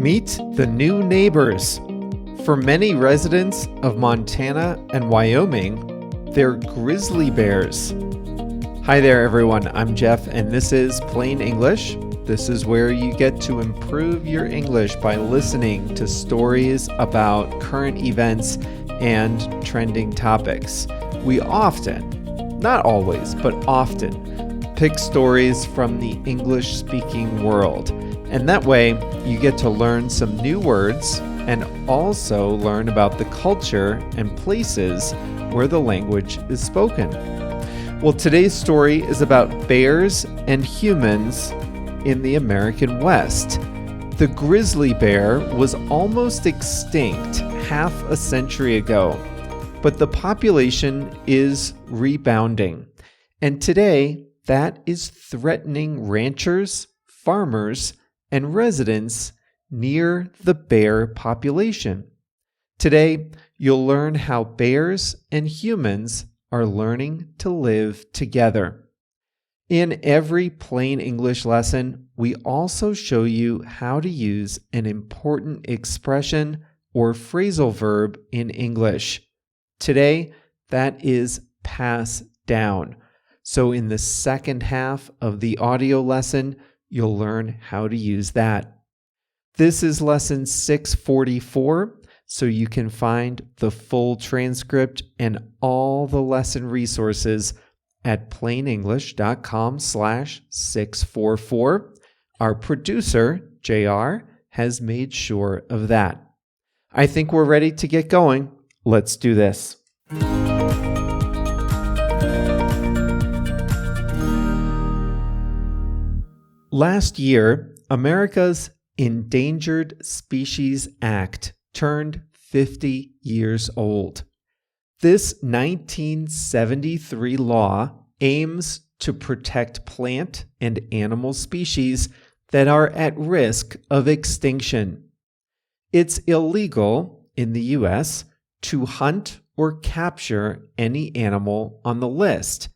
Meet the new neighbors. For many residents of Montana and Wyoming, they're grizzly bears. Hi there, everyone. I'm Jeff, and this is Plain English. This is where you get to improve your English by listening to stories about current events and trending topics. We often, not always, but often, pick stories from the English-speaking world. And that way, you get to learn some new words and also learn about the culture and places where the language is spoken. Well, today's story is about bears and humans in the American West. The grizzly bear was almost extinct half a century ago, but the population is rebounding. And today, that is threatening ranchers, farmers, and residents near the bear population. Today, you'll learn how bears and humans are learning to live together. In every plain English lesson, we also show you how to use an important expression or phrasal verb in English. Today, that is pass down. So in the second half of the audio lesson, you'll learn how to use that. This is lesson 644, so you can find the full transcript and all the lesson resources at plainenglish.com/644. Our producer, JR, has made sure of that. I think we're ready to get going. Let's do this. Last year, America's Endangered Species Act turned 50 years old. This 1973 law aims to protect plant and animal species that are at risk of extinction. It's illegal in the U.S. to hunt or capture any animal on the list,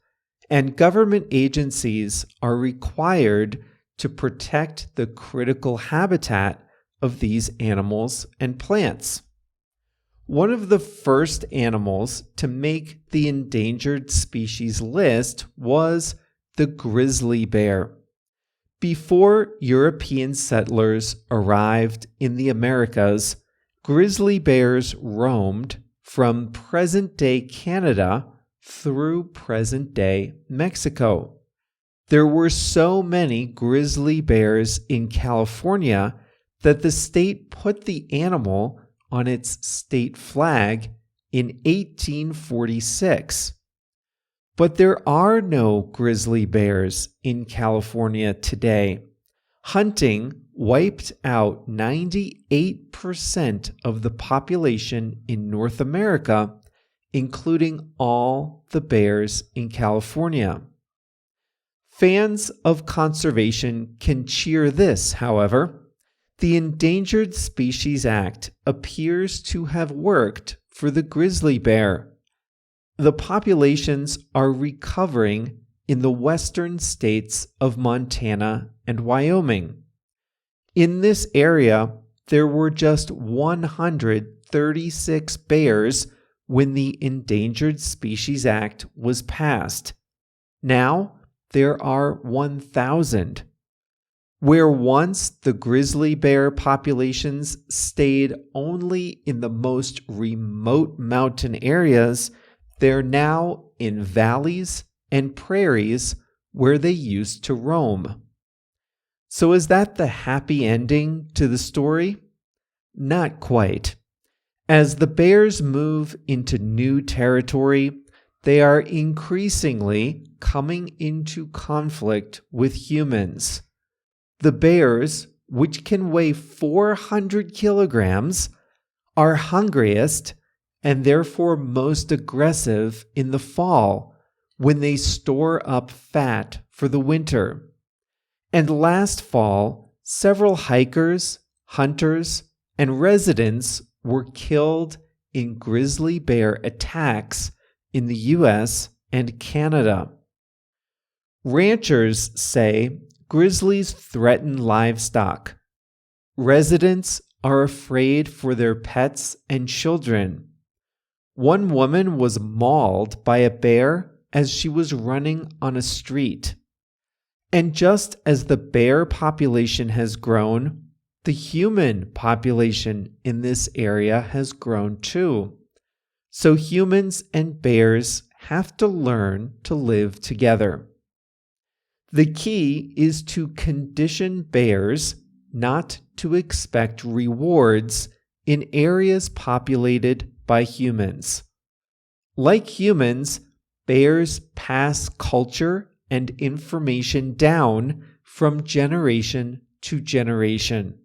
and government agencies are required to protect the critical habitat of these animals and plants. One of the first animals to make the endangered species list was the grizzly bear. Before European settlers arrived in the Americas, grizzly bears roamed from present-day Canada through present-day Mexico. There were so many grizzly bears in California that the state put the animal on its state flag in 1846. But there are no grizzly bears in California today. Hunting wiped out 98% of the population in North America, including all the bears in California. Fans of conservation can cheer this, however. The Endangered Species Act appears to have worked for the grizzly bear. The populations are recovering in the western states of Montana and Wyoming. In this area, there were just 136 bears when the Endangered Species Act was passed. Now, there are 1,000. Where once the grizzly bear populations stayed only in the most remote mountain areas, they're now in valleys and prairies where they used to roam. So is that the happy ending to the story? Not quite. As the bears move into new territory, they are increasingly coming into conflict with humans. The bears, which can weigh 400 kilograms, are hungriest and therefore most aggressive in the fall when they store up fat for the winter. And last fall, several hikers, hunters, and residents were killed in grizzly bear attacks in the U.S. and Canada. Ranchers say grizzlies threaten livestock. Residents are afraid for their pets and children. One woman was mauled by a bear as she was running on a street. And just as the bear population has grown, the human population in this area has grown too. So humans and bears have to learn to live together. The key is to condition bears not to expect rewards in areas populated by humans. Like humans, bears pass culture and information down from generation to generation.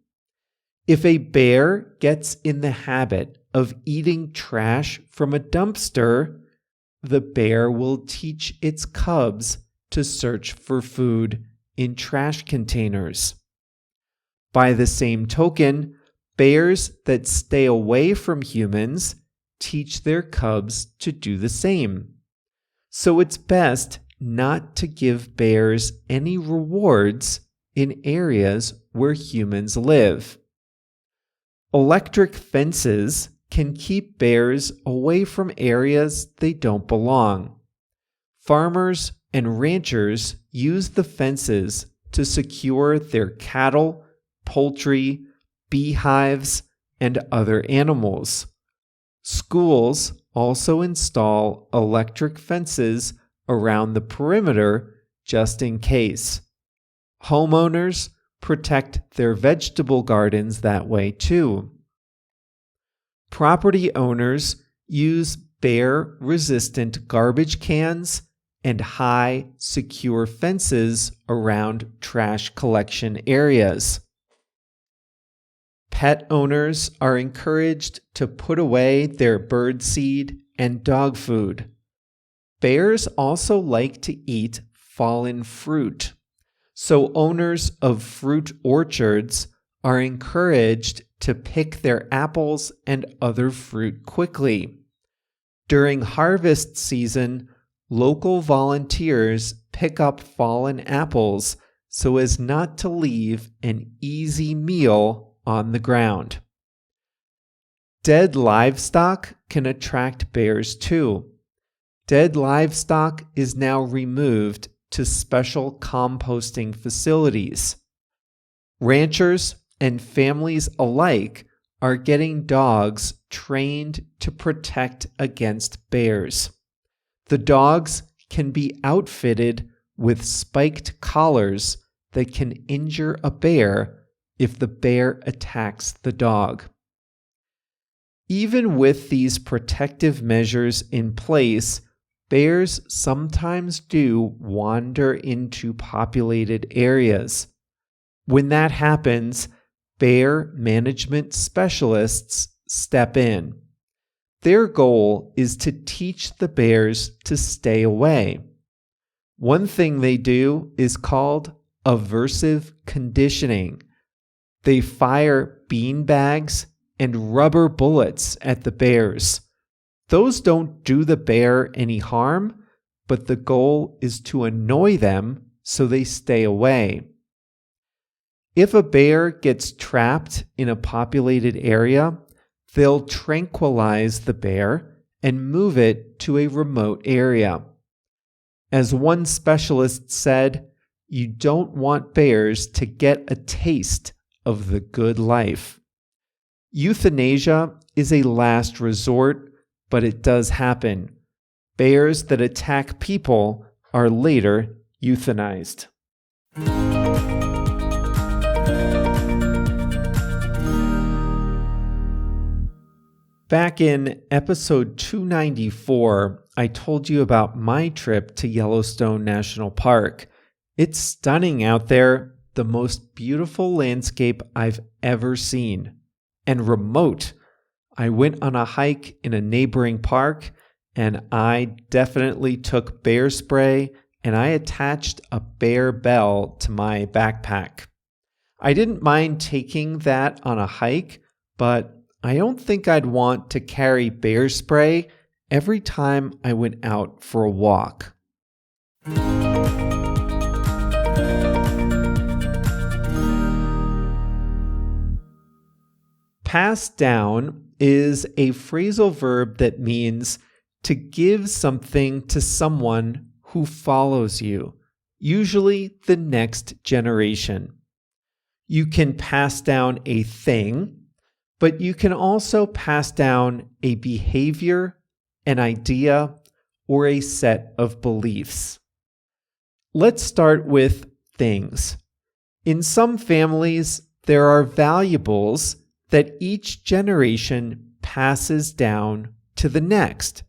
If a bear gets in the habit of eating trash from a dumpster, the bear will teach its cubs to search for food in trash containers. By the same token, bears that stay away from humans teach their cubs to do the same. So it's best not to give bears any rewards in areas where humans live. Electric fences can keep bears away from areas they don't belong. Farmers and ranchers use the fences to secure their cattle, poultry, beehives, and other animals. Schools also install electric fences around the perimeter just in case. Homeowners protect their vegetable gardens that way too. Property owners use bear-resistant garbage cans and high, secure fences around trash collection areas. Pet owners are encouraged to put away their bird seed and dog food. Bears also like to eat fallen fruit, so owners of fruit orchards are encouraged to pick their apples and other fruit quickly. During harvest season, local volunteers pick up fallen apples so as not to leave an easy meal on the ground. Dead livestock can attract bears too. Dead livestock is now removed to special composting facilities. Ranchers and families alike are getting dogs trained to protect against bears. The dogs can be outfitted with spiked collars that can injure a bear if the bear attacks the dog. Even with these protective measures in place, bears sometimes do wander into populated areas. When that happens, bear management specialists step in. Their goal is to teach the bears to stay away. One thing they do is called aversive conditioning. They fire beanbags and rubber bullets at the bears. Those don't do the bear any harm, but the goal is to annoy them so they stay away. If a bear gets trapped in a populated area, they'll tranquilize the bear and move it to a remote area. As one specialist said, you don't want bears to get a taste of the good life. Euthanasia is a last resort, but it does happen. Bears that attack people are later euthanized. Back in episode 294, I told you about my trip to Yellowstone National Park. It's stunning out there, the most beautiful landscape I've ever seen. And remote. I went on a hike in a neighboring park, and I definitely took bear spray, and I attached a bear bell to my backpack. I didn't mind taking that on a hike, but I don't think I'd want to carry bear spray every time I went out for a walk. Pass down is a phrasal verb that means to give something to someone who follows you, usually the next generation. You can pass down a thing, but you can also pass down a behavior, an idea, or a set of beliefs. Let's start with things. In some families, there are valuables that each generation passes down to the next.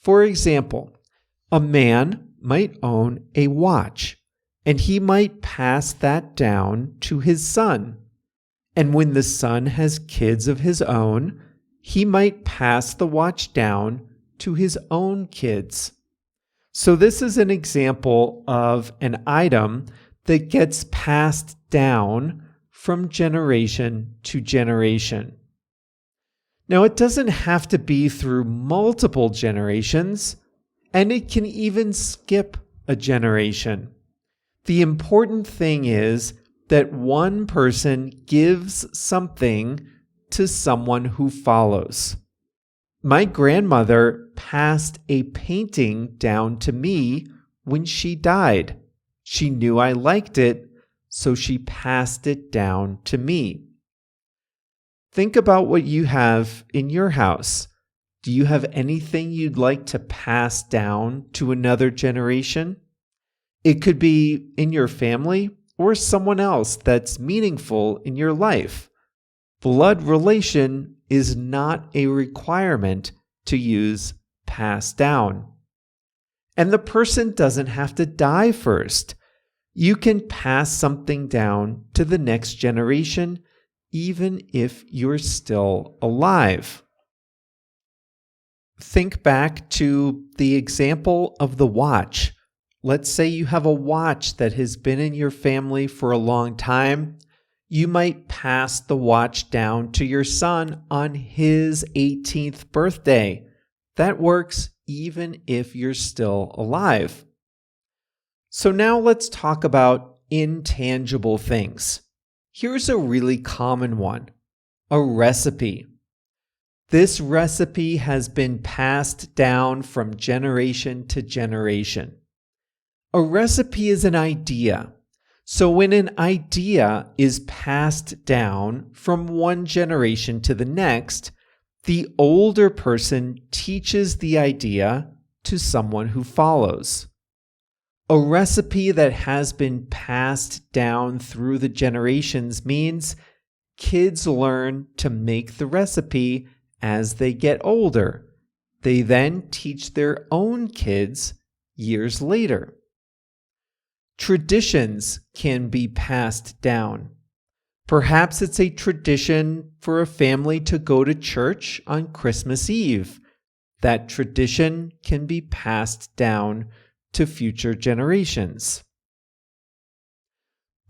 For example, a man might own a watch, and he might pass that down to his son. And when the son has kids of his own, he might pass the watch down to his own kids. So this is an example of an item that gets passed down from generation to generation. Now, it doesn't have to be through multiple generations, and it can even skip a generation. The important thing is that one person gives something to someone who follows. My grandmother passed a painting down to me when she died. She knew I liked it, so she passed it down to me. Think about what you have in your house. Do you have anything you'd like to pass down to another generation? It could be in your family or someone else that's meaningful in your life. Blood relation is not a requirement to use pass down. And the person doesn't have to die first. You can pass something down to the next generation, even if you're still alive. Think back to the example of the watch. Let's say you have a watch that has been in your family for a long time. You might pass the watch down to your son on his 18th birthday. That works even if you're still alive. So now let's talk about intangible things. Here's a really common one, a recipe. This recipe has been passed down from generation to generation. A recipe is an idea. So when an idea is passed down from one generation to the next, the older person teaches the idea to someone who follows. A recipe that has been passed down through the generations means kids learn to make the recipe as they get older. They then teach their own kids years later. Traditions can be passed down. Perhaps it's a tradition for a family to go to church on Christmas Eve. That tradition can be passed down to future generations.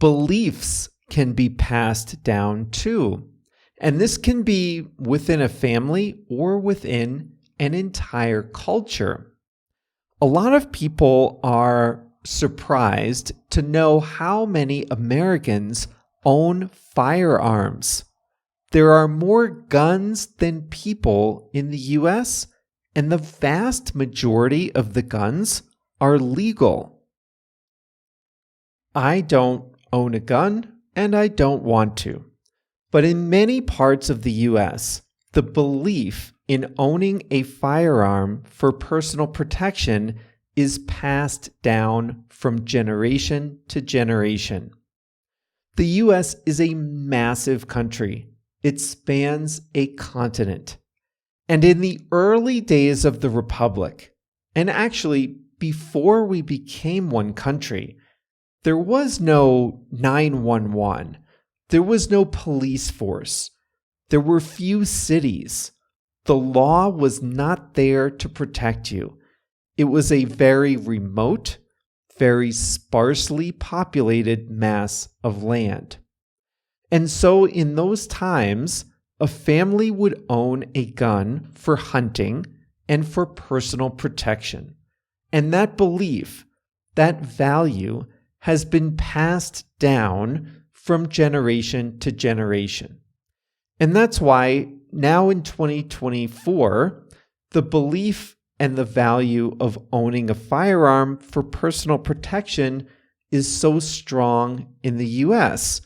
Beliefs can be passed down too, and this can be within a family or within an entire culture. A lot of people are surprised to know how many Americans own firearms. There are more guns than people in the US, and the vast majority of the guns are legal. I don't own a gun, and I don't want to. But in many parts of the US, the belief in owning a firearm for personal protection is passed down from generation to generation. The US is a massive country. It spans a continent. And in the early days of the Republic, and actually before we became one country, there was no 911. There was no police force. There were few cities. The law was not there to protect you. It was a very remote, very sparsely populated mass of land. And so in those times, a family would own a gun for hunting and for personal protection. And that belief, that value, has been passed down from generation to generation. And that's why now in 2024, the belief and the value of owning a firearm for personal protection is so strong in the US,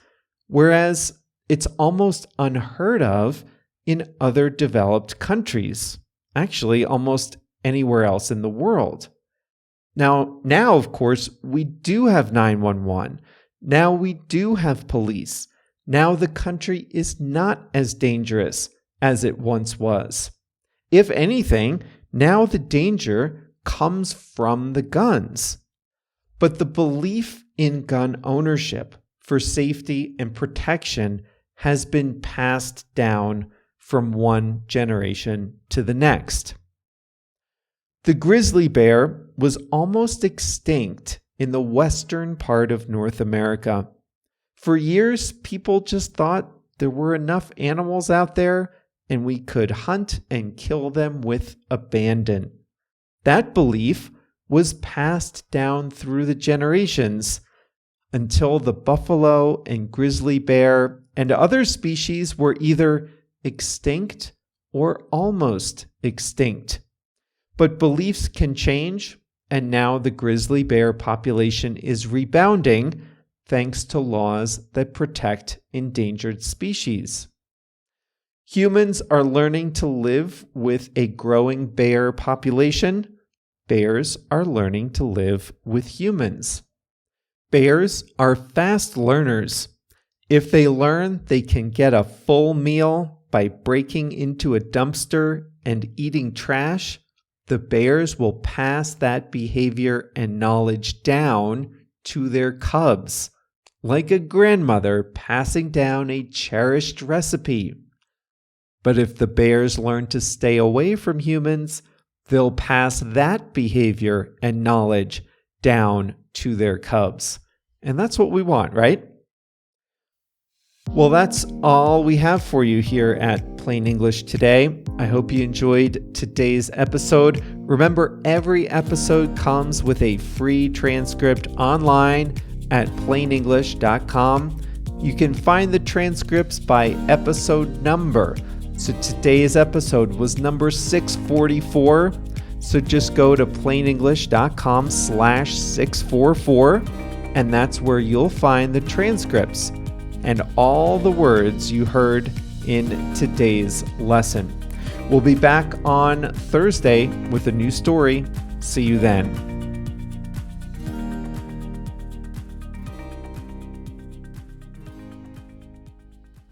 whereas it's almost unheard of in other developed countries, actually almost anywhere else in the world. Now, of course, we do have 911. Now we do have police. Now the country is not as dangerous as it once was. If anything, now the danger comes from the guns. But the belief in gun ownership for safety and protection has been passed down from one generation to the next. The grizzly bear was almost extinct in the western part of North America. For years, people just thought there were enough animals out there and we could hunt and kill them with abandon. That belief was passed down through the generations until the buffalo and grizzly bear and other species were either extinct or almost extinct. But beliefs can change, and now the grizzly bear population is rebounding thanks to laws that protect endangered species. Humans are learning to live with a growing bear population. Bears are learning to live with humans. Bears are fast learners. If they learn they can get a full meal by breaking into a dumpster and eating trash, the bears will pass that behavior and knowledge down to their cubs, like a grandmother passing down a cherished recipe. But if the bears learn to stay away from humans, they'll pass that behavior and knowledge down to their cubs. And that's what we want, right? Well, that's all we have for you here at Plain English today. I hope you enjoyed today's episode. Remember, every episode comes with a free transcript online at plainenglish.com. You can find the transcripts by episode number. So today's episode was number 644. So just go to plainenglish.com/644, and that's where you'll find the transcripts and all the words you heard in today's lesson. We'll be back on Thursday with a new story. See you then.